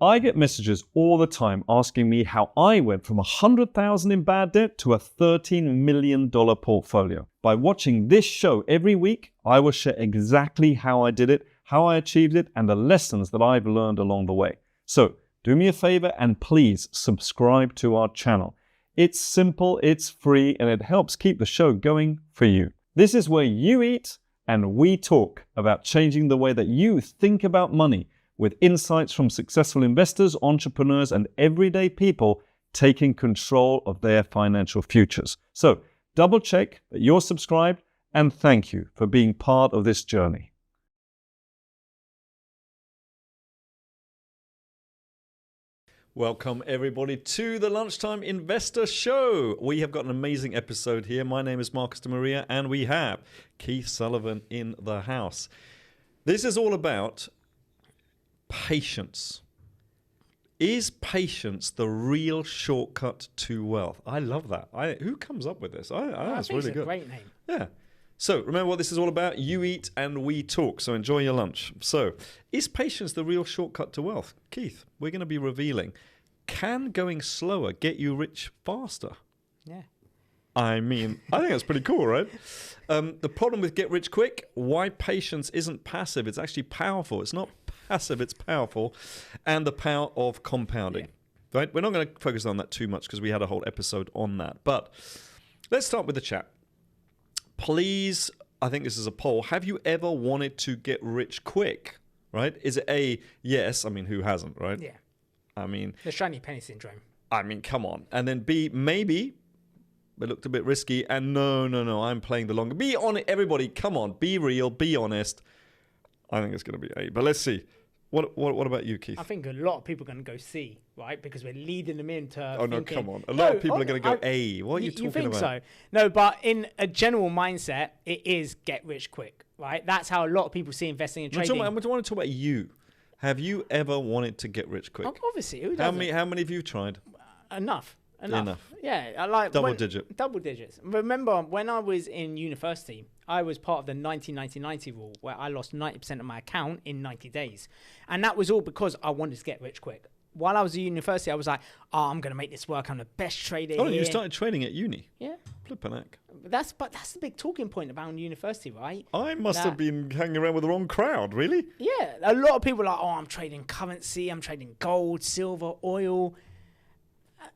I get messages all the time asking me how I went from $100,000 in bad debt to a $13 million portfolio. By watching this show every week, I will share exactly how I did it, how I achieved it, and the lessons that I've learned along the way. So do me a favor and please subscribe to our channel. It's simple, it's free, and it helps keep the show going for you. This is where you eat and we talk about changing the way that you think about money, with insights from successful investors, entrepreneurs, and everyday people taking control of their financial futures. So double check that you're subscribed, and thank you for being part of this journey. Welcome everybody to the Lunchtime Investor Show. We have got an amazing episode here. My name is Marcus de Maria, and we have Keith Sullivan in the house. This is all about patience. Is patience the real shortcut to wealth? I love that. Who comes up with this? That's really good. It's a great name. Yeah. So remember what this is all about. You eat and we talk. So enjoy your lunch. So is patience the real shortcut to wealth? Keith, we're going to be revealing, can going slower get you rich faster? Yeah. I mean, I think that's pretty cool, right? The problem with get rich quick, why patience isn't passive. It's actually powerful. It's not passive, it's powerful. And the power of compounding, right? We're not going to focus on that too much because we had a whole episode on that. But let's start with the chat. Please, I think this is a poll. Have you ever wanted to get rich quick, right? Is it A, yes? I mean, who hasn't, right? Yeah. I mean, The shiny penny syndrome. I mean, come on. And then B, maybe. It looked a bit risky. And no, I'm playing the longer. Be on it, everybody. Come on, be real, be honest. I think it's going to be A. But let's see. What about you, Keith? I think a lot of people are going to go C, right? Because we're leading them into No, come on. A lot of people are going to go A. What are you talking You think about? so? No, but in a general mindset, it is get rich quick, right? That's how a lot of people see investing and trading. I want to talk about you. Have you ever wanted to get rich quick? Obviously. Who doesn't? How many have you tried? Enough. Yeah, I like double digits. Remember when I was in university, I was part of the 90-90-90 rule, where I lost 90% of my account in 90 days, and that was all because I wanted to get rich quick. While I was at university, I was like, I'm going to make this work. I'm the best trader here. You started trading at uni? Yeah. Flippin' heck. But that's the big talking point about university, right? I must have been hanging around with the wrong crowd, really? Yeah. A lot of people are like, I'm trading currency. I'm trading gold, silver, oil.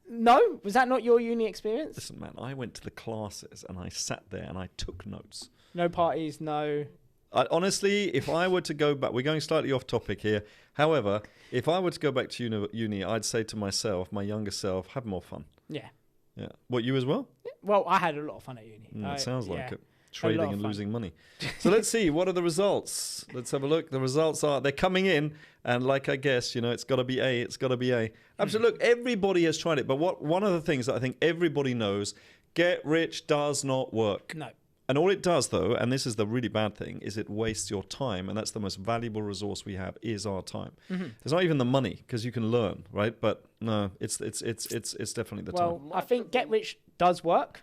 No? Was that not your uni experience? Listen, man, I went to the classes and I sat there and I took notes. No parties, no... Honestly, if I were to go back, we're going slightly off topic here. However, if I were to go back to uni, I'd say to myself, my younger self, have more fun. Yeah. Yeah. What, you as well? Well, I had a lot of fun at uni. It sounds like it. Trading and losing money. So let's see, what are the results? Let's have a look. The results they're coming in, and like I guess, it's got to be A. It's got to be A. Absolutely. Look, everybody has tried it, but one of the things that I think everybody knows, get rich does not work. No. And all it does, though, and this is the really bad thing, is it wastes your time, and that's the most valuable resource we have is our time. Mm-hmm. It's not even the money, because you can learn, right? But no, it's definitely the time. Well, I think get rich does work.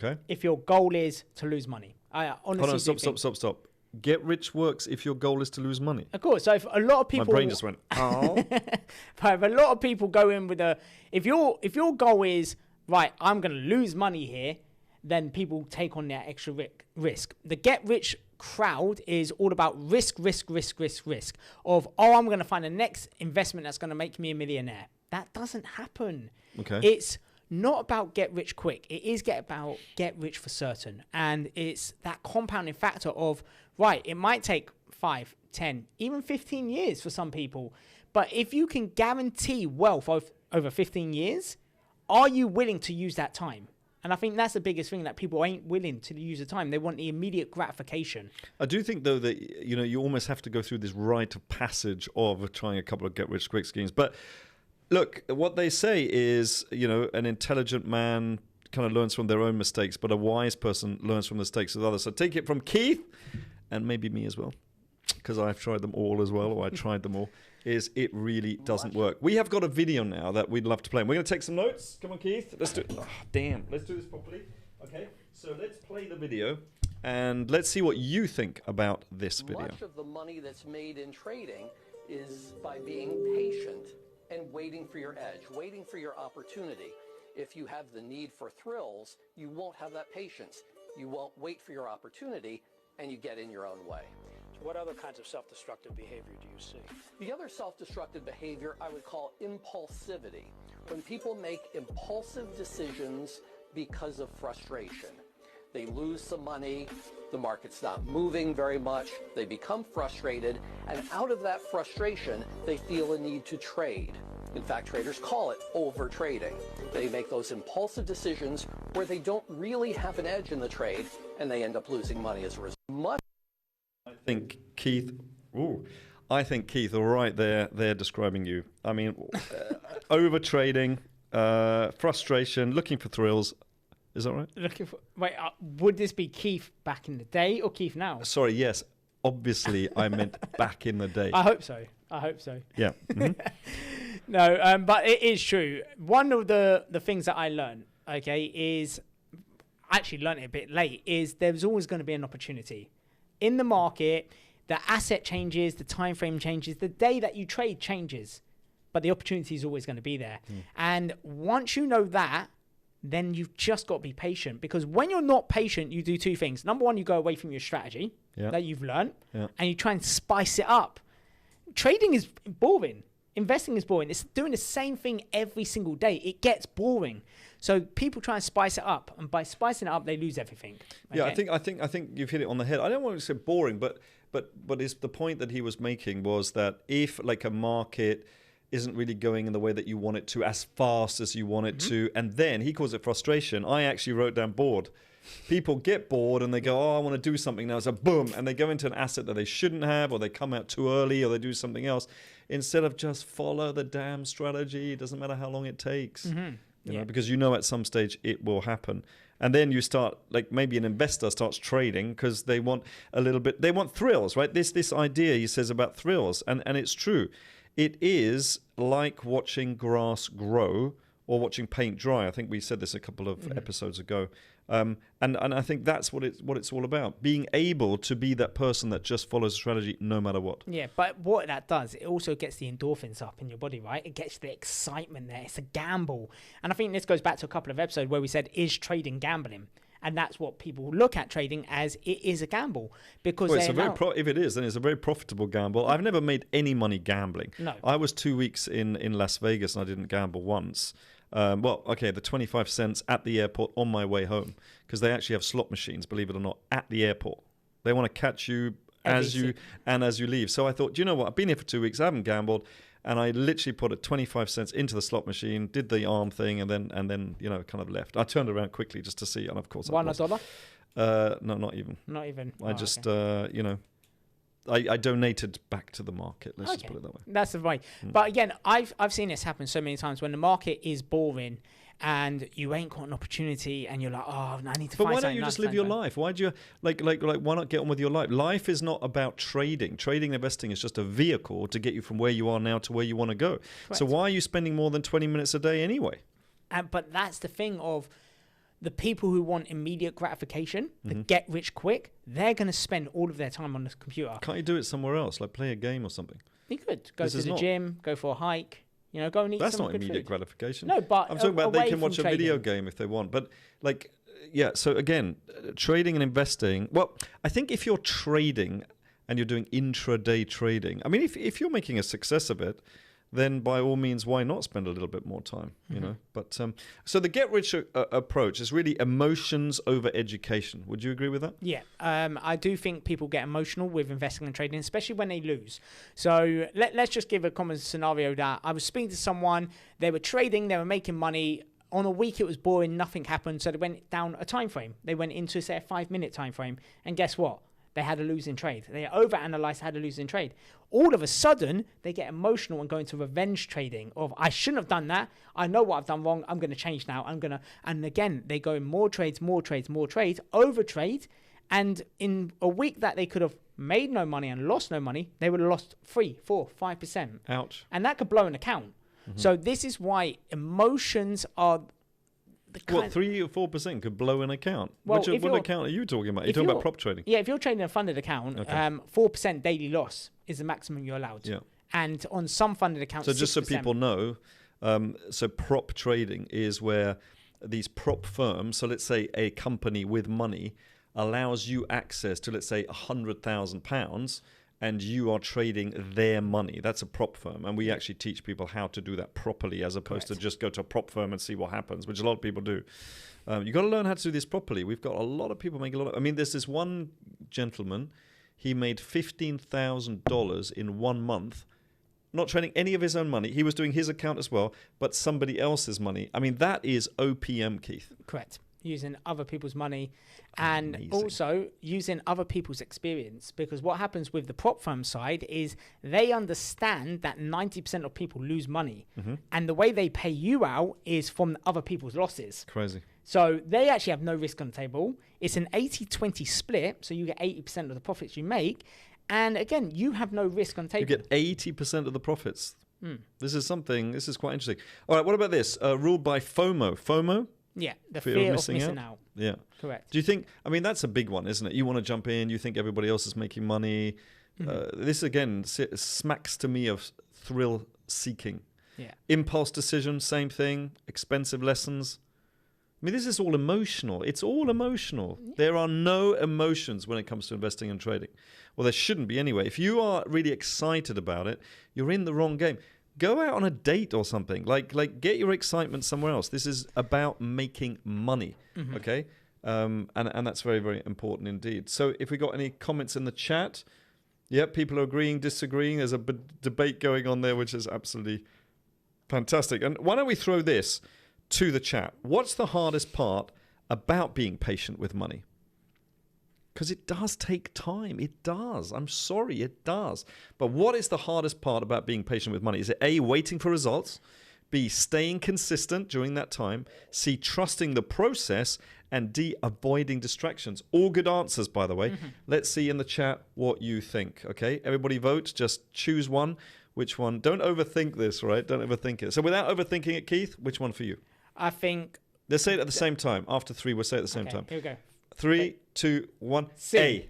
Okay. If your goal is to lose money. I honestly Stop. Get rich works if your goal is to lose money. Of course. So if a lot of people... My brain just went, oh. But if a lot of people go in with if your goal is, right, I'm going to lose money here, then people take on that extra risk. The get rich crowd is all about risk. Of, I'm going to find the next investment that's going to make me a millionaire. That doesn't happen. Okay. It's not about get rich quick. It is about get rich for certain. And it's that compounding factor of, right, it might take 5, 10, even 15 years for some people. But if you can guarantee wealth over 15 years, are you willing to use that time? And I think that's the biggest thing, that people ain't willing to use the time. They want the immediate gratification. I do think, though, that you almost have to go through this rite of passage of trying a couple of get-rich-quick schemes. But look, what they say is, an intelligent man kind of learns from their own mistakes, but a wise person learns from the mistakes of others. So take it from Keith, and maybe me as well, because I've tried them all as well, or I tried them all, is it really doesn't work. We have got a video now that we'd love to play. And we're going to take some notes. Come on, Keith. Let's do it. Oh, damn. Let's do this properly. Okay, so let's play the video, and let's see what you think about this video. Much of the money that's made in trading is by being patient. and waiting for your edge, waiting for your opportunity. If you have the need for thrills, you won't have that patience. You won't wait for your opportunity, and you get in your own way. So what other kinds of self-destructive behavior do you see? The other self-destructive behavior I would call impulsivity. When people make impulsive decisions because of frustration. They lose some money, the market's not moving very much, they become frustrated, and out of that frustration, they feel a need to trade. In fact, traders call it over-trading. They make those impulsive decisions where they don't really have an edge in the trade, and they end up losing money as a result. I think Keith, all right, they're describing you. I mean, over-trading, frustration, looking for thrills. Is that right? Would this be Keith back in the day or Keith now? Sorry, yes. Obviously, I meant back in the day. I hope so. Yeah. Mm-hmm. No, but it is true. One of the things that I learned, is I actually learned it a bit late, is there's always going to be an opportunity. In the market, the asset changes, the time frame changes, the day that you trade changes, but the opportunity is always going to be there. And once you know that, then you've just got to be patient, because when you're not patient, you do two things. Number one, you go away from your strategy that you've learned and you try and spice it up. Trading is boring. Investing is boring. It's doing the same thing every single day. It gets boring. So people try and spice it up, and by spicing it up, they lose everything. Okay? Yeah, I think you've hit it on the head. I don't want to say boring, but it's the point that he was making was that if like a market isn't really going in the way that you want it to, as fast as you want it to, and then he calls it frustration. I actually wrote down bored. People get bored and they go, oh, I want to do something now. So boom, and they go into an asset that they shouldn't have, or they come out too early, or they do something else, instead of just follow the damn strategy. It doesn't matter how long it takes, you know, because you know at some stage it will happen. And then you start, like maybe an investor starts trading because they want a little bit, they want thrills, right? This idea he says about thrills, and it's true. It is like watching grass grow or watching paint dry. I think we said this a couple of episodes ago. And I think that's what it's all about. Being able to be that person that just follows strategy no matter what. Yeah, but what that does, it also gets the endorphins up in your body, right? It gets the excitement there. It's a gamble. And I think this goes back to a couple of episodes where we said, is trading gambling? And that's what people look at trading as. It is a gamble, because if it is, then it's a very profitable gamble. I've never made any money gambling. No. I was 2 weeks in Las Vegas and I didn't gamble once. The 25 cents at the airport on my way home, because they actually have slot machines, believe it or not, at the airport. They want to catch you as you leave. So I thought, you know what? I've been here for 2 weeks. I haven't gambled. And I literally put 25 cents into the slot machine, did the arm thing, and then kind of left. I turned around quickly just to see, and of course $1 a dollar? No, not even. Not even. I just I donated back to the market. Let's just put it that way. That's the way. But again, I've seen this happen so many times when the market is boring and you ain't got an opportunity and you're like, oh, I need to find something. But why don't you just live your life? Why do you like why not get on with your life? Life is not about trading. Trading and investing is just a vehicle to get you from where you are now to where you want to go. Correct. So why are you spending more than 20 minutes a day anyway? But that's the thing of the people who want immediate gratification, the get rich quick, they're going to spend all of their time on the computer. Can't you do it somewhere else, like play a game or something? You could go to the gym, go for a hike. You know, go and eat That's some not good immediate food. gratification. No, but I'm talking about they can watch a trading. video game if they want. But so again, trading and investing. Well, I think if you're trading and you're doing intraday trading, I mean, if you're making a success of it, then by all means, why not spend a little bit more time, you know? But so the get-rich approach is really emotions over education. Would you agree with that? Yeah, I do think people get emotional with investing and trading, especially when they lose. So let's just give a common scenario that I was speaking to someone, they were trading, they were making money. On a week, it was boring, nothing happened, so they went down a time frame. They went into, say, a 5-minute time frame, and guess what? They had a losing trade. They overanalyzed, had a losing trade. All of a sudden, they get emotional and go into revenge trading of, I shouldn't have done that. I know what I've done wrong. I'm going to change now. And again, they go in more trades, overtrade. And in a week that they could have made no money and lost no money, they would have lost 3, 4, 5%. Ouch. And that could blow an account. So this is why emotions are... 3 or 4% could blow an account? Well, what account are you talking about? Are you talking about prop trading? Yeah, if you're trading a funded account, 4% daily loss is the maximum you're allowed. Yeah. And on some funded accounts, So just so 6%. people know, so prop trading is where these prop firms, so let's say a company with money allows you access to, let's say, £100,000, and you are trading their money. That's a prop firm. And we actually teach people how to do that properly, as opposed to just go to a prop firm and see what happens, which a lot of people do. You've got to learn how to do this properly. We've got a lot of people making a lot of... I mean, there's this one gentleman, he made $15,000 in 1 month, not trading any of his own money. He was doing his account as well, but somebody else's money. I mean, that is OPM, Keith. Correct. Using other people's money and Amazing. also using other people's experience, because what happens with the prop firm side is they understand that 90% of people lose money, and the way they pay you out is from other people's losses. Crazy. So they actually have no risk on the table. It's an 80-20 split, so you get 80% of the profits you make. And again, you have no risk on the table. You get 80% of the profits. This is quite interesting. All right, what about this? Ruled by FOMO. FOMO? Yeah, the Fear fear of of missing missing out. Yeah. Correct. Do you think, I mean, that's a big one, isn't it? You want to jump in, you think everybody else is making money. This, again, smacks to me of thrill seeking. Yeah. Impulse decision, same thing. Expensive lessons. I mean, this is all emotional. It's all emotional. Yeah. There are no emotions when it comes to investing and trading. Well, there shouldn't be anyway. If you are really excited about it, you're in the wrong game. Go out on a date or something. Like get your excitement somewhere else. This is about making money, okay? And that's very, very important indeed. So if we got any comments in the chat, people are agreeing, disagreeing. There's a debate going on there, which is absolutely fantastic. And why don't we throw this to the chat? What's the hardest part about being patient with money? Because it does take time. It does. I'm sorry, it does. But what is the hardest part about being patient with money? Is it A, waiting for results, B, staying consistent during that time, C, trusting the process, and D, avoiding distractions? All good answers, by the way. Let's see in the chat what you think, okay? Everybody vote. Just choose one. Which one? Don't overthink this, right? Don't overthink it. So without overthinking it, Keith, which one for you? I think... Let's say it at the same time. After 3, we'll say it at the same time. Here we go. 3, 2, 1. C. A.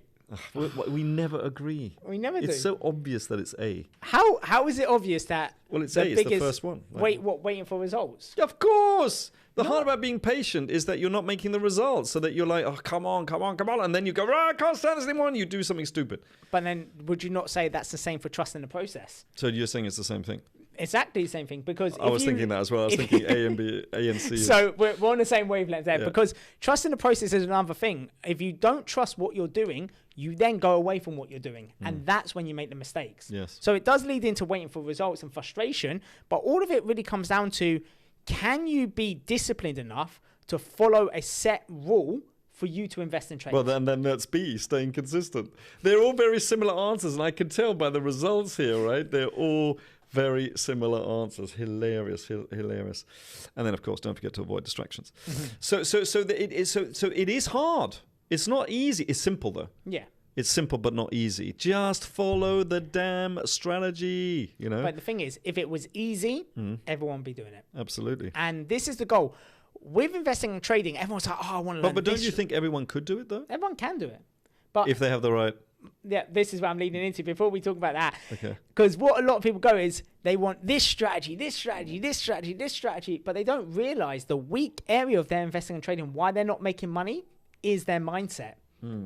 We never agree. We never do. It's so obvious that it's A. How is it obvious that... Well, it's A. It's the first one. Waiting for results? Of course. The hard about being patient is that you're not making the results, so that you're like, oh, come on. And then you go, I can't stand this anymore, and you do something stupid. But then would you not say that's the same for trusting the process? So you're saying it's the same thing? Exactly the same thing, because I was thinking that as well. I was thinking A and B, A and C. So we're on the same wavelength there, because trusting the process is another thing. If you don't trust what you're doing, you then go away from what you're doing, and that's when you make the mistakes. Yes. So it does lead into waiting for results and frustration, but all of it really comes down to, can you be disciplined enough to follow a set rule for you to invest in trading? Well, then that's B, staying consistent. They're all very similar answers, and I can tell by the results here, right? They're all very similar answers. Hilarious. And then, of course, don't forget to avoid distractions. So it is hard. It's not easy. It's simple, though. Yeah. It's simple but not easy. Just follow the damn strategy, you know? But the thing is, if it was easy, everyone would be doing it. Absolutely. And this is the goal. With investing and trading, everyone's like, I want to learn But don't you think everyone could do it, though? Everyone can do it. But if they have the right... Yeah, this is what I'm leading into before we talk about that. Okay. Because what a lot of people go is they want this strategy, but they don't realize the weak area of their investing and trading, why they're not making money, is their mindset.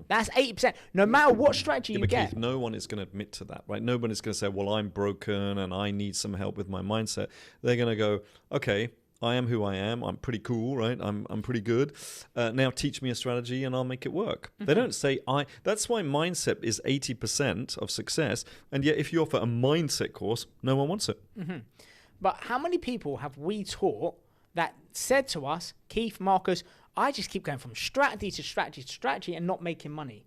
That's 80%. No matter what strategy you get. Keith, no one is going to admit to that, right? No one is going to say, well, I'm broken and I need some help with my mindset. They're going to go, okay, I am who I am. I'm pretty cool, right? I'm pretty good. Now teach me a strategy and I'll make it work. They don't say That's why mindset is 80% of success. And yet if you offer a mindset course, no one wants it. But how many people have we taught that said to us, Keith, Marcus, I just keep going from strategy to strategy to strategy and not making money.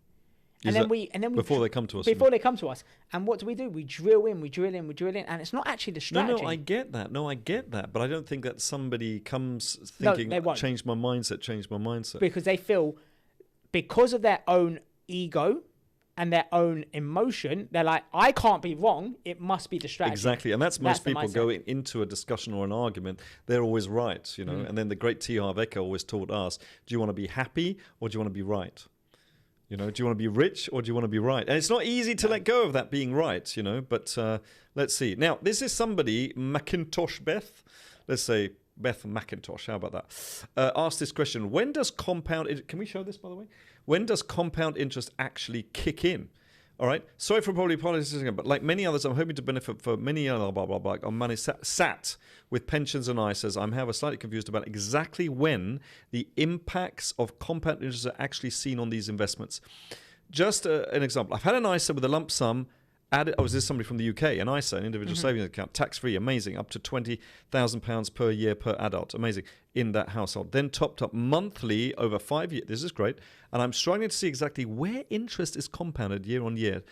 Before they come to us. Before they come to us. And what do? We drill in, and it's not actually the strategy. No, I get that. But I don't think that somebody comes thinking, change my mindset. Because they feel, because of their own ego and their own emotion, they're like, I can't be wrong, it must be the strategy. Exactly, and that's most people going into a discussion or an argument, they're always right, you know. And then the great T. Harv Eker always taught us, do you want to be happy or do you want to be right? You know, do you want to be rich or do you want to be right? And it's not easy to let go of that being right, you know, but let's see. Now, this is somebody, Macintosh Beth, let's say Beth McIntosh, how about that? Asked this question, when does can we show this, by the way? When does compound interest actually kick in? All right. Sorry for probably apologizing, but like many others, I'm hoping to benefit for many other on money sat with pensions and ISAs. I'm however slightly confused about exactly when the impacts of compound interest are actually seen on these investments. Just an example. I've had an ISA with a lump sum added. Oh, is this somebody from the UK? An ISA, an individual savings account, tax-free, amazing, up to £20,000 per year per adult, amazing, in that household. Then topped up monthly over 5 years. This is great. And I'm struggling to see exactly where interest is compounded year on year.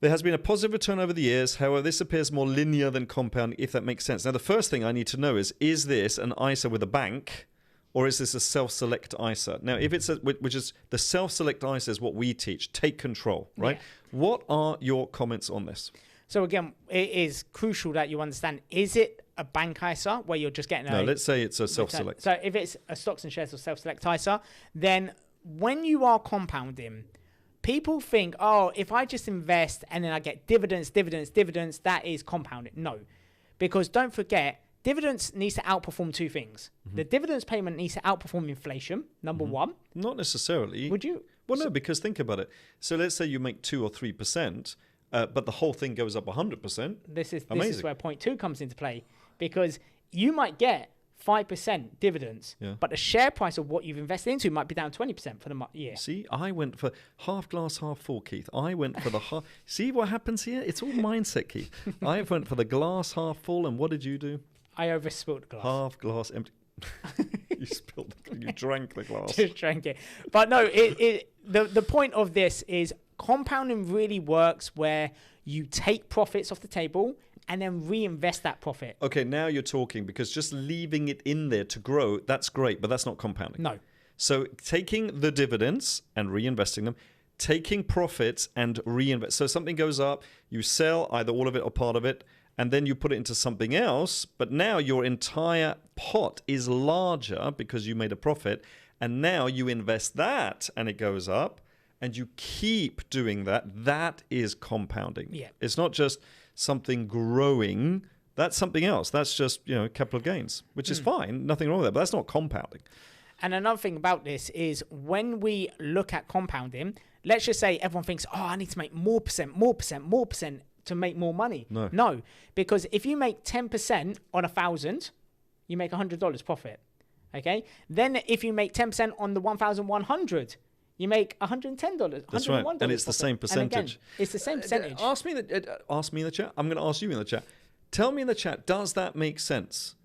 There has been a positive return over the years. However, this appears more linear than compound, if that makes sense. Now, the first thing I need to know is this an ISA with a bank, or is this a self-select ISA? Now, if it's which is the self-select ISA is what we teach, take control, right? Yeah. What are your comments on this? So again, it is crucial that you understand, is it a bank ISA where you're just getting let's say it's a self-select. So if it's a stocks and shares or self-select ISA, then when you are compounding, people think, oh, if I just invest and then I get dividends, that is compounding. No, because don't forget, dividends needs to outperform two things. The dividends payment needs to outperform inflation, number one. Not necessarily. Would you? Well, no, because think about it. So let's say you make 2 or 3%, but the whole thing goes up 100%. This is where point 2 comes into play, because you might get 5% dividends, but the share price of what you've invested into might be down 20% for the year. See, I went for half glass, half full, Keith. I went for the half. See what happens here? It's all mindset, Keith. I went for the glass half full, and what did you do? I overspilled the glass. Half glass empty. You drank the glass. Just drank it. But no, the point of this is compounding really works where you take profits off the table and then reinvest that profit. Okay, now you're talking, because just leaving it in there to grow, that's great, but that's not compounding. No. So taking the dividends and reinvesting them, taking profits and reinvest. So something goes up, you sell either all of it or part of it, and then you put it into something else, but now your entire pot is larger because you made a profit, and now you invest that and it goes up, and you keep doing that. That is compounding. Yeah. It's not just something growing. That's something else. That's just, capital gains, which is fine. Nothing wrong with that, but that's not compounding. And another thing about this is when we look at compounding, let's just say everyone thinks, oh, I need to make more percent to make more money. No, because if you make 10% on 1,000, you make $100 profit. Okay. Then if you make 10% on the 1,100, you make $110. That's right, and it's the same percentage. Again, it's the same percentage. Ask me in the chat. I'm going to ask you in the chat. Tell me in the chat. Does that make sense?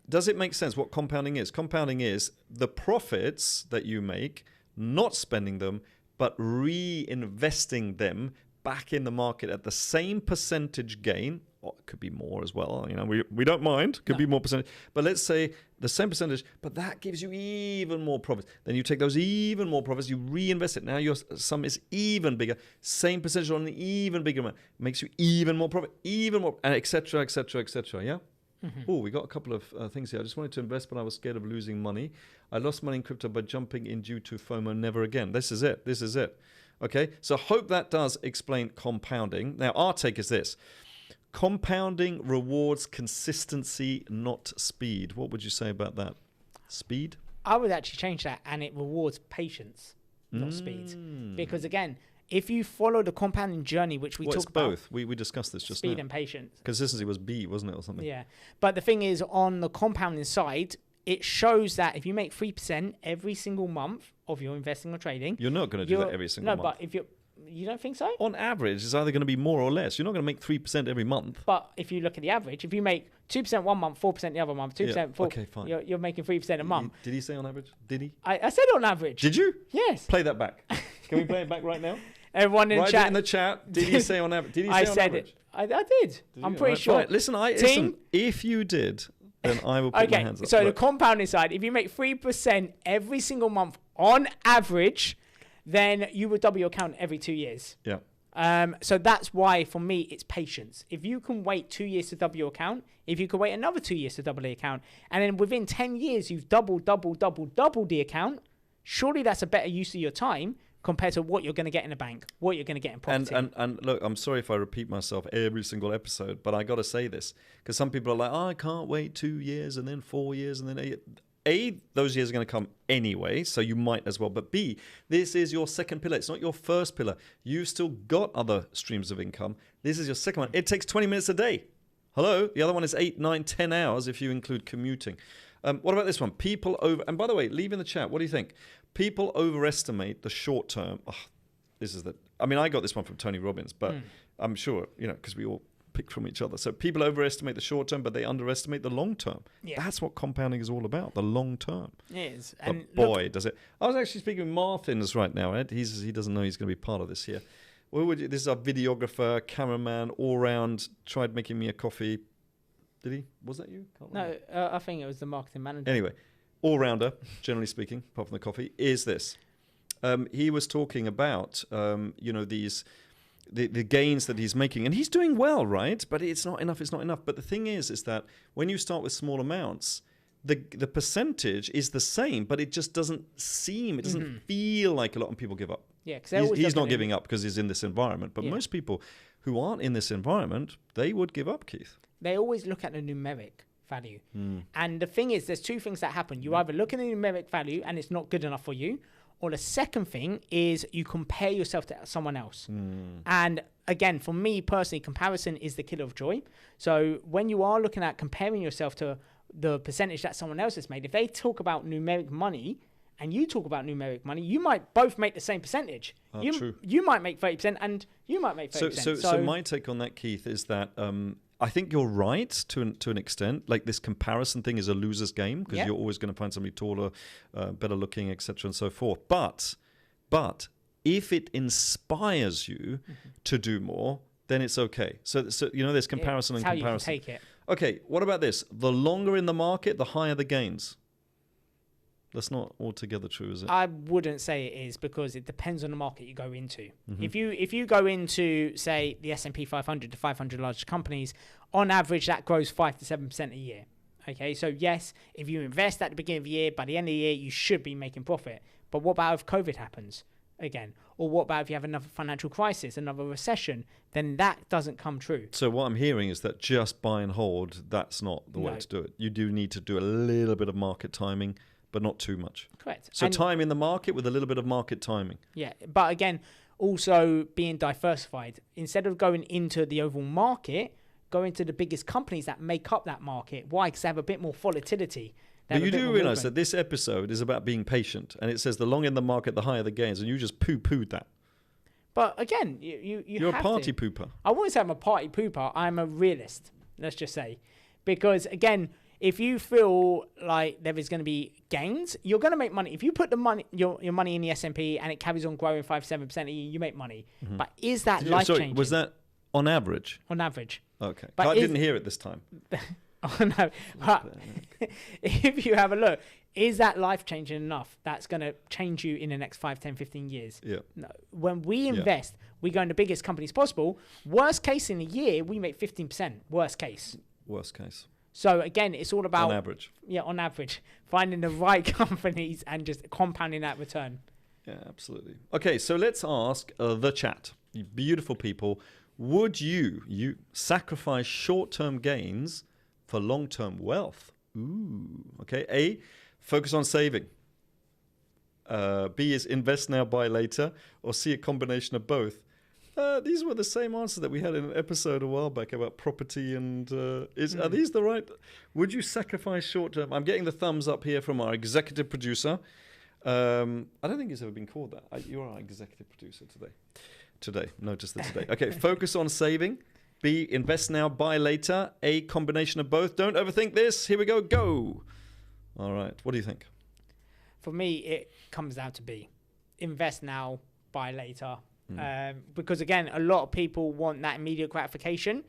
Does it make sense what compounding is? Compounding is the profits that you make, not spending them, but reinvesting them back in the market at the same percentage gain. Or it could be more as well. We don't mind. Could be more percentage. But let's say the same percentage, but that gives you even more profits. Then you take those even more profits, you reinvest it. Now your sum is even bigger. Same percentage on an even bigger amount. Makes you even more profit, even more, and et cetera, yeah? Oh, we got a couple of things here. I just wanted to invest, but I was scared of losing money. I lost money in crypto by jumping in due to FOMO. Never again. This is it. Okay, so hope that does explain compounding. Now, our take is this. Compounding rewards consistency, not speed. What would you say about that? Speed? I would actually change that, and it rewards patience, not speed. Because again, if you follow the compounding journey, which we talked about. Both. We discussed this just speed now. and patience. Consistency was B, wasn't it, or something? Yeah. But the thing is, on the compounding side, it shows that if you make 3% every single month of your investing or trading, you're not going to do that every single month. No, but if you don't think so? On average, it's either going to be more or less. You're not going to make 3% every month. But if you look at the average, if you make 2% one month, 4% the other month, 2%, 4%, okay, fine. You're making 3% a month. Did he say on average? Did he? I said on average. Did you? Yes. Play that back. Can we play it back right now? Everyone in chat. Right in the chat. Did he say on average? Did he say I on said average? it. I did. I'm pretty sure. Right. Listen, if you did, then I will put my hands up. So the compounding side, if you make 3% every single month on average, then you would double your account every 2 years. Yeah. So that's why, for me, it's patience. If you can wait 2 years to double your account, if you can wait another 2 years to double the account, and then within 10 years, you've doubled the account, surely that's a better use of your time compared to what you're going to get in a bank, what you're going to get in property. And look, I'm sorry if I repeat myself every single episode, but I got to say this because some people are like, I can't wait 2 years and then 4 years and then 8. A, those years are going to come anyway, so you might as well. But B, this is your second pillar. It's not your first pillar. You've still got other streams of income. This is your second one. It takes 20 minutes a day. Hello? The other one is 8, 9, 10 hours if you include commuting. What about this one? People over... And by the way, leave in the chat. What do you think? People overestimate the short term. Oh, this is the... I mean, I got this one from Tony Robbins, but I'm sure, because we all pick from each other. So people overestimate the short term, but they underestimate the long term. Yeah. That's what compounding is all about, the long term. It is. But And boy, does it. I was actually speaking with Martins right now, Ed. He doesn't know he's going to be part of this here. This is our videographer, cameraman, all-round, tried making me a coffee. Did he? Was that you? Can't remember. No, I think it was the marketing manager. Anyway, all-rounder, generally speaking, apart from the coffee, is this. He was talking about, these... The gains that he's making, and he's doing well, right? But it's not enough. But the thing is that when you start with small amounts, the percentage is the same, but it just doesn't feel like a lot of people give up. Yeah, because he's not giving up because he's in this environment. But most people who aren't in this environment, they would give up, Keith. They always look at the numeric value. And the thing is, there's two things that happen. You either look at the numeric value and it's not good enough for you, or the second thing is you compare yourself to someone else. And again, for me personally, comparison is the killer of joy. So when you are looking at comparing yourself to the percentage that someone else has made, if they talk about numeric money and you talk about numeric money, you might both make the same percentage. True. You might make 30% and you might make 30%. So my take on that, Keith, is that I think you're right to an extent. Like this comparison thing is a loser's game because you're always going to find somebody taller, better looking, etc., and so forth. But if it inspires you to do more, then it's okay. So there's comparison and comparison. How you can take it. Okay, what about this? The longer in the market, the higher the gains. That's not altogether true, is it? I wouldn't say it is because it depends on the market you go into. If you go into, say, the S&P 500, the 500 largest companies, on average, that grows 5 to 7% a year. Okay, so yes, if you invest at the beginning of the year, by the end of the year, you should be making profit. But what about if COVID happens again? Or what about if you have another financial crisis, another recession? Then that doesn't come true. So what I'm hearing is that just buy and hold, that's not the way to do it. You do need to do a little bit of market timing, but not too much. Correct. So time in the market with a little bit of market timing. Yeah, but again, also being diversified. Instead of going into the overall market, go into the biggest companies that make up that market. Why? Because they have a bit more volatility. But you do realize that this episode is about being patient, and it says the longer in the market, the higher the gains, and you just poo-pooed that. But again, you're a party pooper. I wouldn't say I'm a party pooper. I'm a realist, let's just say. Because again, if you feel like there is going to be gains, you're going to make money. If you put the money, your money in the S&P and it carries on growing 5-7% a year, you make money. But is that life-changing? Was that on average? On average. Okay. But I didn't hear it this time. Oh, no. But if you have a look, is that life-changing enough? That's going to change you in the next 5, 10, 15 years. Yeah. No. When we invest, we go in the biggest companies possible. Worst case in a year, we make 15%. Worst case. Worst case. So again, it's all about... On average. Yeah, on average. Finding the right companies and just compounding that return. Yeah, absolutely. Okay, so let's ask the chat. You beautiful people, would you sacrifice short-term gains for long-term wealth? Ooh. Okay, A, focus on saving. B is invest now, buy later. Or C, a combination of both. These were the same answers that we had in an episode a while back about property and are these the right? Would you sacrifice short-term? I'm getting the thumbs up here from our executive producer. I don't think he's ever been called that. You are our executive producer today. Notice that today. Okay, focus on saving. B, invest now, buy later. A, combination of both. Don't overthink this. Here we go. All right. What do you think? For me, it comes down to B. Invest now, buy later. Because again, a lot of people want that immediate gratification,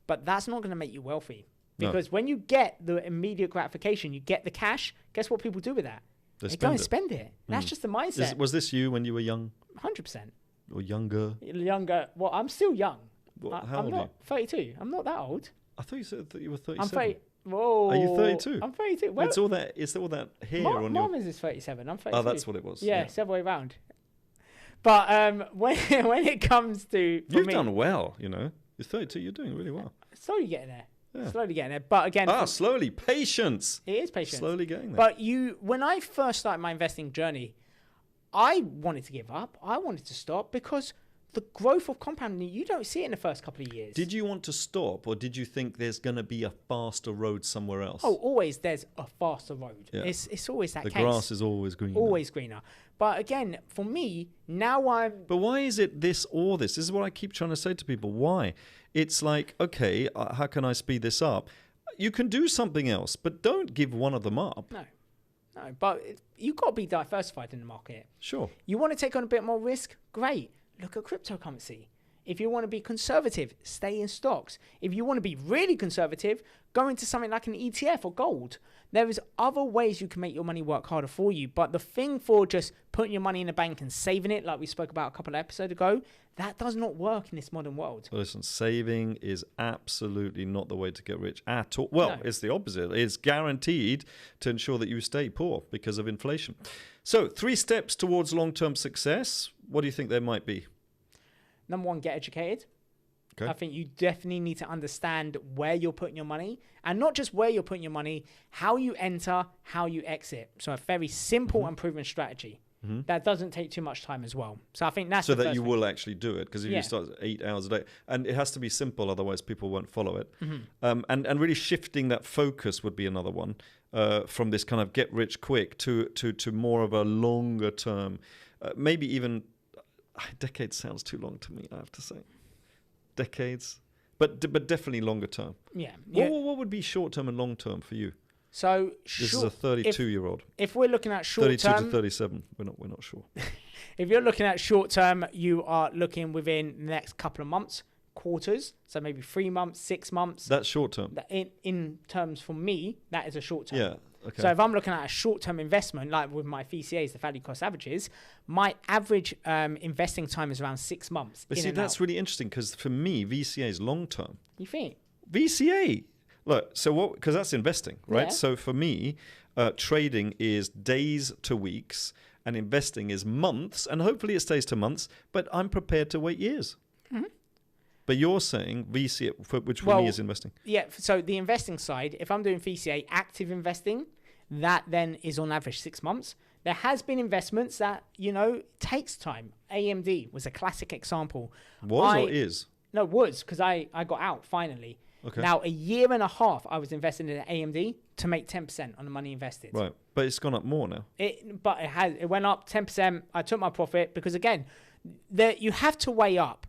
but that's not going to make you wealthy. Because when you get the immediate gratification, you get the cash, guess what people do with that? They go and spend it. That's just the mindset. Was this you when you were young? 100%. Or younger? Younger. Well, I'm still young. How old are you? 32. I'm not that old. I thought you said that you were 37. I'm 30. Whoa. Are you 32? I'm 32. Well, it's all that hair on your... Mom is 37. I'm 32. Oh, that's what it was. Yeah, it's the other way around. But when it comes to You've done well, you know. You're 32, you're doing really well. slowly getting there. Yeah. Slowly getting there. But again, Slowly. Patience. it is patience. Slowly getting there. But when I first started my investing journey, I wanted to give up. I wanted to stop because the growth of compounding, you don't see it in the first couple of years. Did you want to stop, or did you think there's going to be a faster road somewhere else? Oh, always there's a faster road. Yeah. It's always that the case. grass is always greener. Always greener. But again, for me, now But why is it this or this? This is what I keep trying to say to people. Why? It's like, okay, how can I speed this up? You can do something else, but don't give one of them up. No, but you've got to be diversified in the market. Sure. You want to take on a bit more risk? Great. Look at cryptocurrency. If you want to be conservative, stay in stocks. If you want to be really conservative, go into something like an ETF or gold. There is other ways you can make your money work harder for you. But the thing for just putting your money in the bank and saving it, like we spoke about a couple of episodes ago, that does not work in this modern world. Listen, saving is absolutely not the way to get rich at all. Well, no. It's the opposite. It's guaranteed to ensure that you stay poor because of inflation. So 3 steps towards long-term success. What do you think there might be? Number 1, get educated. Okay. I think you definitely need to understand where you're putting your money, and not just where you're putting your money, how you enter, how you exit. So a very simple and proven strategy. That doesn't take too much time as well. So I think that's so the that first you thing. will actually do it, because if you start 8 hours a day, and it has to be simple, otherwise people won't follow it. And really shifting that focus would be another one, from this kind of get rich quick to more of a longer term, maybe even decades sounds too long to me, I have to say. Decades, but definitely longer term. Yeah. What would be short term and long term for you? So this is a 32-year-old. If we're looking at short 32 term, to 37, we're not sure. If you're looking at short term, you are looking within the next couple of months, quarters. So maybe 3 months, 6 months. That's short term. In terms for me, that is a short term. Yeah. Okay. So if I'm looking at a short-term investment, like with my VCAs, the value cost averages, my average investing time is around 6 months. But see, that's really interesting, because for me, VCA is long-term. You think? VCA. Look, so what? Because that's investing, right? Yeah. So for me, trading is days to weeks, and investing is months, and hopefully it stays to months, but I'm prepared to wait years. But you're saying VCA, which for me is investing. Yeah, so the investing side, if I'm doing VCA active investing, that then is on average 6 months. There has been investments that, takes time. AMD was a classic example. Or is? No, was, because I got out finally. Okay. Now, a year and a half, I was investing in AMD to make 10% on the money invested. Right, but it's gone up more now. It went up 10%. I took my profit because, again, you have to weigh up.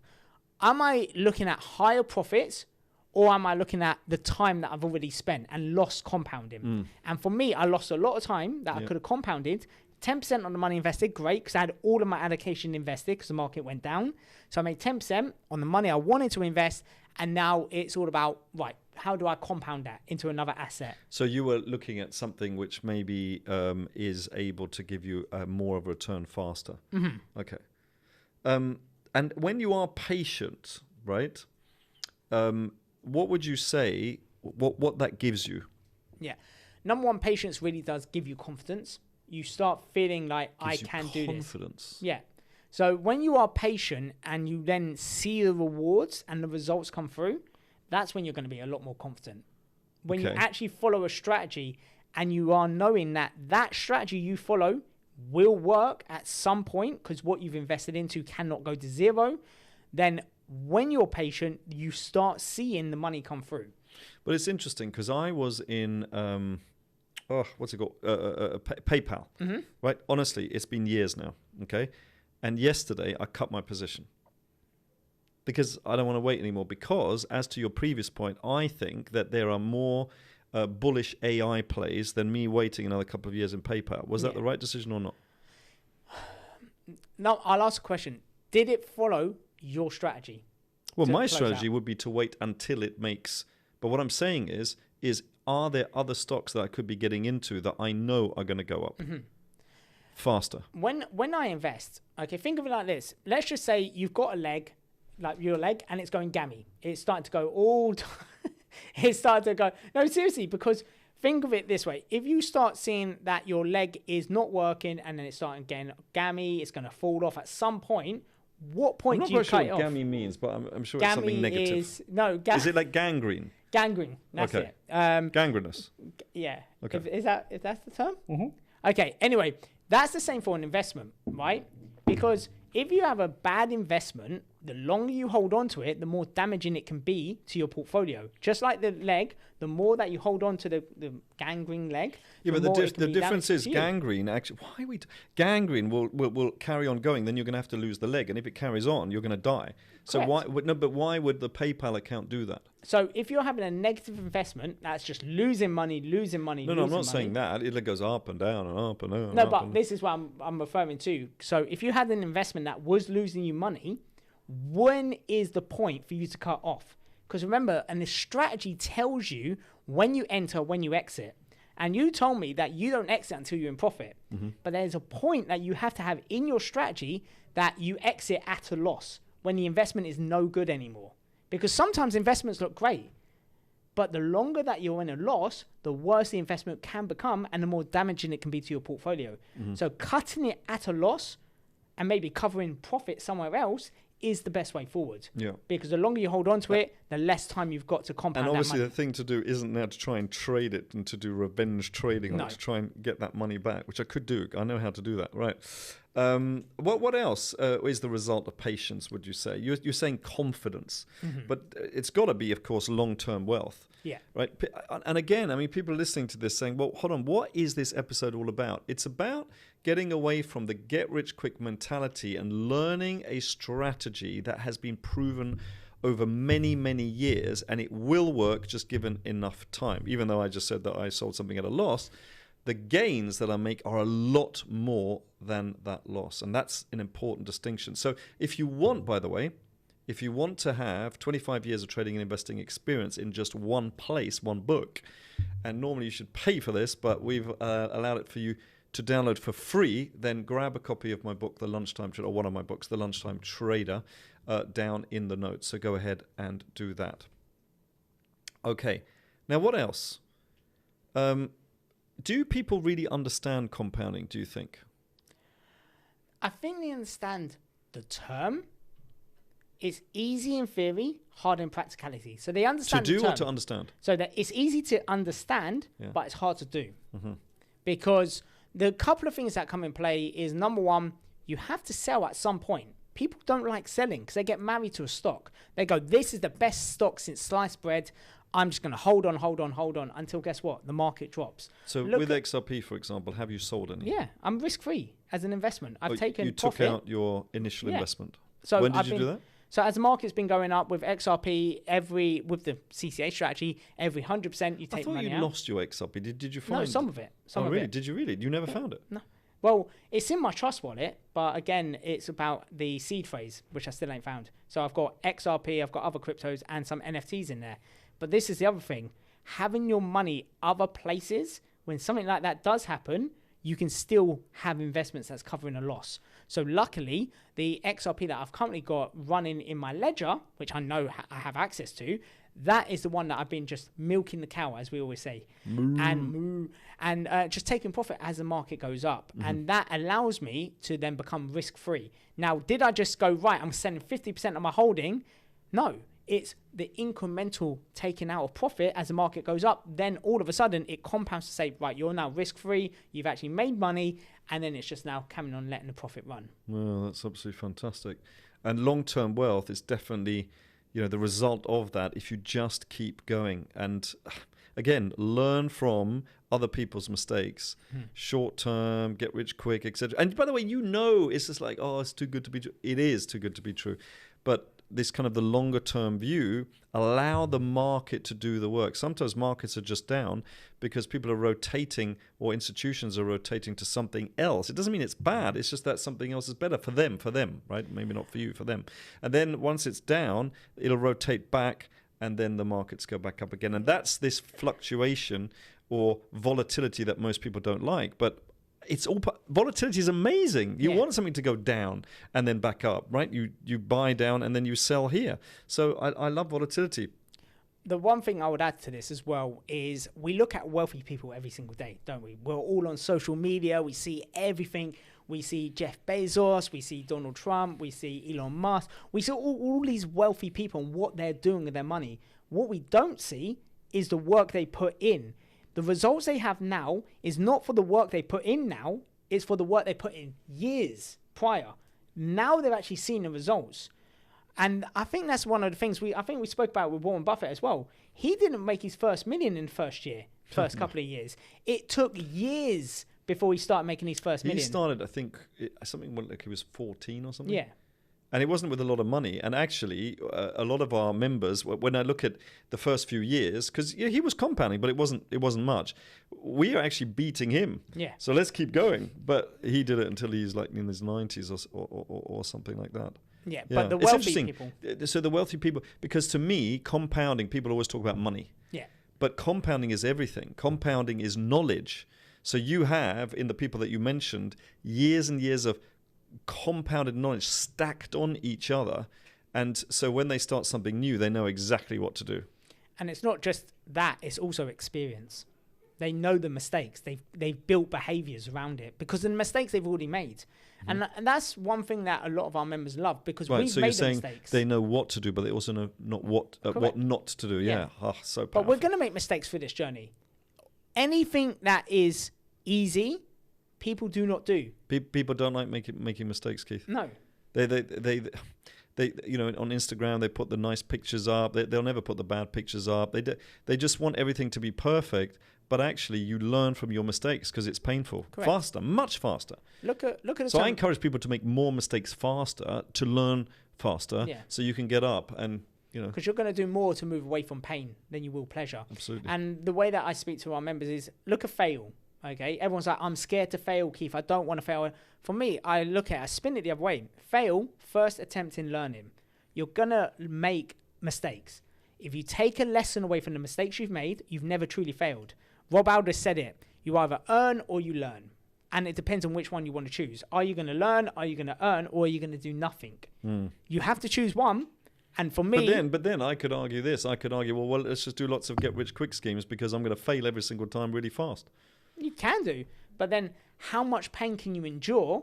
Am I looking at higher profits, or am I looking at the time that I've already spent and lost compounding? And for me, I lost a lot of time that I could have compounded. 10% on the money invested, great, because I had all of my allocation invested because the market went down. So I made 10% on the money I wanted to invest, and now it's all about, right, how do I compound that into another asset? So you were looking at something which maybe is able to give you more of a return faster. Okay. And when you are patient, right, what would you say, what that gives you? Yeah. Number 1, patience really does give you confidence. You start feeling like, I can do this. Confidence. Yeah. So when you are patient and you then see the rewards and the results come through, that's when you're going to be a lot more confident. When you actually follow a strategy and you are knowing that that strategy you follow will work at some point, because what you've invested into cannot go to zero, then when you're patient, you start seeing the money come through. But it's interesting, because I was in, what's it called? PayPal, right? Honestly, it's been years now, okay? And yesterday, I cut my position because I don't want to wait anymore, because, as to your previous point, I think that there are more bullish AI plays than me waiting another couple of years in PayPal. Was that the right decision or not? No, I'll ask a question. Did it follow your strategy? Well, my strategy would be to wait until it makes. But what I'm saying is are there other stocks that I could be getting into that I know are going to go up faster? When I invest, okay, think of it like this. Let's just say you've got a leg, like your leg, and it's going gammy. It's starting to go all. It's starting to go. No, seriously, because think of it this way. If you start seeing that your leg is not working and then it's starting getting gammy, it's going to fall off at some point, what point do you cut it off? I'm not quite sure what gammy means, but I'm sure it's something negative. Is it like gangrene? Gangrene, that's it. Gangrenous. Yeah. Okay. If that's the term? Mm-hmm. Okay, anyway, that's the same for an investment, right? Because if you have a bad investment, the longer you hold on to it, the more damaging it can be to your portfolio. Just like the leg, the more that you hold on to the gangrene leg. Yeah, but the difference is gangrene. Actually, gangrene will carry on going. Then you're going to have to lose the leg, and if it carries on, you're going to die. So why would the PayPal account do that? So if you're having a negative investment, that's just losing money. No, I'm not saying that. It goes up and down and up and down. No, but this is what I'm referring to. So if you had an investment that was losing you money, when is the point for you to cut off? Because remember, and the strategy tells you when you enter, when you exit. And you told me that you don't exit until you're in profit. Mm-hmm. But there's a point that you have to have in your strategy that you exit at a loss when the investment is no good anymore. Because sometimes investments look great, but the longer that you're in a loss, the worse the investment can become and the more damaging it can be to your portfolio. Mm-hmm. So cutting it at a loss and maybe covering profit somewhere else is the best way forward. Yeah. Because the longer you hold on to it, the less time you've got to compound that money. And obviously the thing to do isn't now to try and trade it and to do revenge trading on it, to try and get that money back, which I could do. I know how to do that, right? What else is the result of patience, would you say? You're saying confidence, but it's got to be, of course, long-term wealth. Yeah. Right. And again, I mean, people are listening to this saying, well, hold on, what is this episode all about? It's about getting away from the get-rich-quick mentality and learning a strategy that has been proven over many, many years, and it will work just given enough time. Even though I just said that I sold something at a loss, the gains that I make are a lot more than that loss. And that's an important distinction. So if you want, by the way, if you want to have 25 years of trading and investing experience in just one place, one book, and normally you should pay for this, but we've allowed it for you to download for free, then grab a copy of my book, The Lunchtime Trader, or one of my books, The Lunchtime Trader, down in the notes. So go ahead and do that. Okay. Now, what else? Do people really understand compounding, do you think? I think they understand the term. It's easy in theory, hard in practicality. So they understand to do the term. Or to understand? So that it's easy to understand, but it's hard to do. Mm-hmm. Because the couple of things that come in play is, number one, you have to sell at some point. People don't like selling because they get married to a stock. They go, this is the best stock since sliced bread. I'm just going to hold on until, guess what? The market drops. So with XRP, for example, have you sold any? Yeah, I'm risk-free as an investment. I've taken You profit. took out your initial investment. So when did you do that? So as the market's been going up with XRP, with the CCA strategy, every 100% you take money out. I thought you lost your XRP. Did you find No, some of it. Really? Did you really? You never found it? No. Well, it's in my trust wallet, but again, it's about the seed phrase, which I still ain't found. So I've got XRP, I've got other cryptos and some NFTs in there. But this is the other thing. Having your money other places, when something like that does happen, you can still have investments that's covering a loss. So luckily, the XRP that I've currently got running in my ledger, which I know I have access to, that is the one that I've been just milking the cow, as we always say, and just taking profit as the market goes up. Mm-hmm. And that allows me to then become risk-free. Now, did I just go, right, I'm selling 50% of my holding? No. It's the incremental taking out of profit as the market goes up. Then all of a sudden it compounds to say, right, you're now risk-free. You've actually made money. And then it's just now coming on letting the profit run. Well, that's absolutely fantastic. And long-term wealth is definitely, the result of that if you just keep going. And again, learn from other people's mistakes. Short-term, get rich quick, etc. And by the way, it's just like, it's too good to be true. It is too good to be true. But this kind of the longer term view, allow the market to do the work. Sometimes markets are just down because people are rotating or institutions are rotating to something else. It doesn't mean it's bad. It's just that something else is better for them, right? Maybe not for you, for them. And then once it's down, it'll rotate back and then the markets go back up again. And that's this fluctuation or volatility that most people don't like. But it's all volatility is amazing. You want something to go down and then back up, right? You buy down and then you sell here. So I love volatility. the one thing I would add to this as well is we look at wealthy people every single day, don't we? We're all on social media. We see everything. We see Jeff Bezos. We see Donald Trump. We see Elon Musk. We see all these wealthy people and what they're doing with their money. What we don't see is the work they put in. The results they have now is not for the work they put in now. It's for the work they put in years prior. Now they've actually seen the results. And I think that's one of the things I think we spoke about with Warren Buffett as well. He didn't make his first million in the first couple of years. It took years before he started making his first million. He started, I think, something like he was 14 or something. Yeah. And it wasn't with a lot of money. And actually, a lot of our members, when I look at the first few years, because he was compounding, but it wasn't much. We are actually beating him. Yeah. So let's keep going. But he did it until he's like in his 90s or something like that. Yeah, but the wealthy people. So the wealthy people, because to me, compounding, people always talk about money. Yeah. But compounding is everything. Compounding is knowledge. So you have, in the people that you mentioned, years and years of compounded knowledge stacked on each other. And so when they start something new, they know exactly what to do. And it's not just that, it's also experience. They know the mistakes. They've built behaviors around it because of the mistakes they've already made. And that's one thing that a lot of our members love because we've made the mistakes. They know what to do, but they also know what not to do. Yeah. Oh, so powerful. But we're going to make mistakes for this journey. Anything that is easy, people do not do. People don't like making mistakes, Keith. No. They on Instagram they put the nice pictures up. They'll never put the bad pictures up. They just want everything to be perfect. But actually, you learn from your mistakes because it's painful. Correct. Faster, much faster. Look at the So I encourage people to make more mistakes faster, to learn faster, so you can get up and, because you're going to do more to move away from pain than you will pleasure. Absolutely. And the way that I speak to our members is look at fail. Okay, everyone's like, I'm scared to fail, Keith. I don't want to fail. For me, I spin it the other way. Fail, first attempt in learning. You're going to make mistakes. If you take a lesson away from the mistakes you've made, you've never truly failed. Rob Aldous said it. You either earn or you learn. And it depends on which one you want to choose. Are you going to learn? Are you going to earn? Or are you going to do nothing? You have to choose one. And for me... But then I could argue this. I could argue, well, let's just do lots of get-rich-quick schemes because I'm going to fail every single time really fast. You can do. But then how much pain can you endure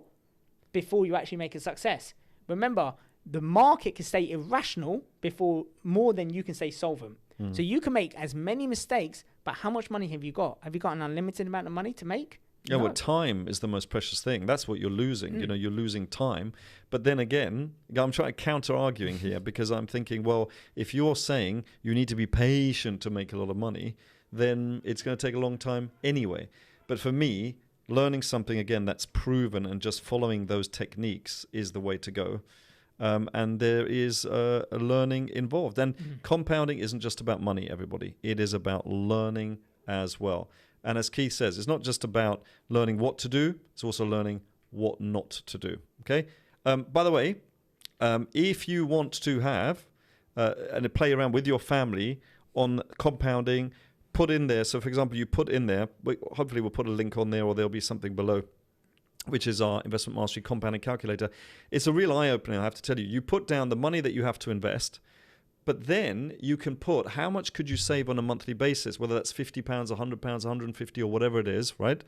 before you actually make a success? Remember, the market can stay irrational before more than you can stay solvent. So you can make as many mistakes, but how much money have you got? Have you got an unlimited amount of money to make? Yeah, well, time is the most precious thing. That's what you're losing. You're losing time. But then again, I'm trying to counter-arguing here because I'm thinking, well, if you're saying you need to be patient to make a lot of money, then it's going to take a long time anyway. But for me, learning something, again, that's proven and just following those techniques is the way to go. And there is a learning involved. And compounding isn't just about money, everybody. It is about learning as well. And as Keith says, it's not just about learning what to do. It's also learning what not to do. Okay. By the way, if you want to have and play around with your family on compounding, put in there. So, for example, you put in there, hopefully we'll put a link on there or there'll be something below, which is our Investment Mastery Compounding Calculator. It's a real eye-opener, I have to tell you. You put down the money that you have to invest, but then you can put how much could you save on a monthly basis, whether that's £50, £100, £150 or whatever it is, right?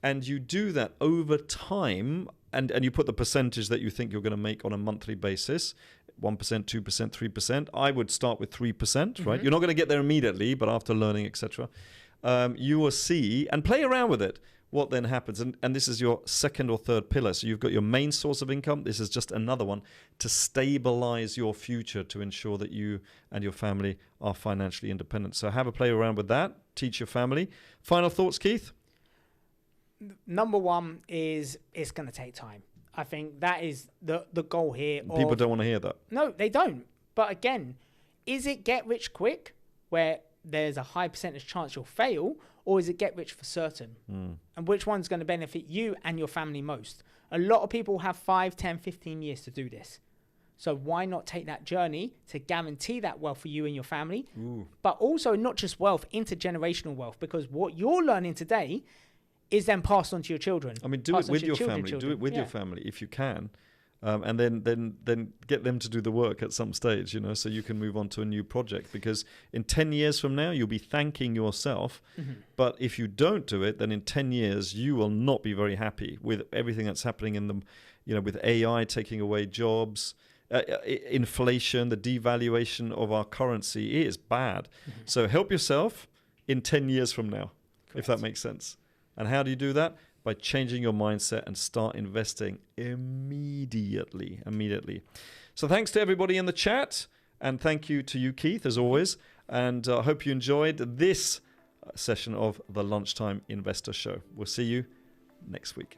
And you do that over time, and you put the percentage that you think you're going to make on a monthly basis, 1%, 2%, 3%. I would start with 3%, right? You're not going to get there immediately, but after learning, etc., you will see, and play around with it, what then happens. And this is your second or third pillar. So you've got your main source of income. This is just another one to stabilize your future, to ensure that you and your family are financially independent. So have a play around with that. Teach your family. Final thoughts, Keith? Number one is it's going to take time. I think that is the goal here. People don't want to hear that. No, they don't. But again, is it get rich quick where there's a high percentage chance you'll fail, or is it get rich for certain? And which one's going to benefit you and your family most? A lot of people have 5, 10, 15 years to do this. So why not take that journey to guarantee that wealth for you and your family? But also not just wealth, intergenerational wealth, because what you're learning today is then passed on to your children. I mean, do it with your family. Do it with your family if you can. and then get them to do the work at some stage, so you can move on to a new project. Because in 10 years from now, you'll be thanking yourself. But if you don't do it, then in 10 years, you will not be very happy with everything that's happening in them, with AI taking away jobs, inflation, the devaluation of our currency is bad. So help yourself in 10 years from now, if that makes sense. And how do you do that? By changing your mindset and start investing immediately. So thanks to everybody in the chat, and thank you to you, Keith, as always. And I hope you enjoyed this session of the Lunchtime Investor Show. We'll see you next week.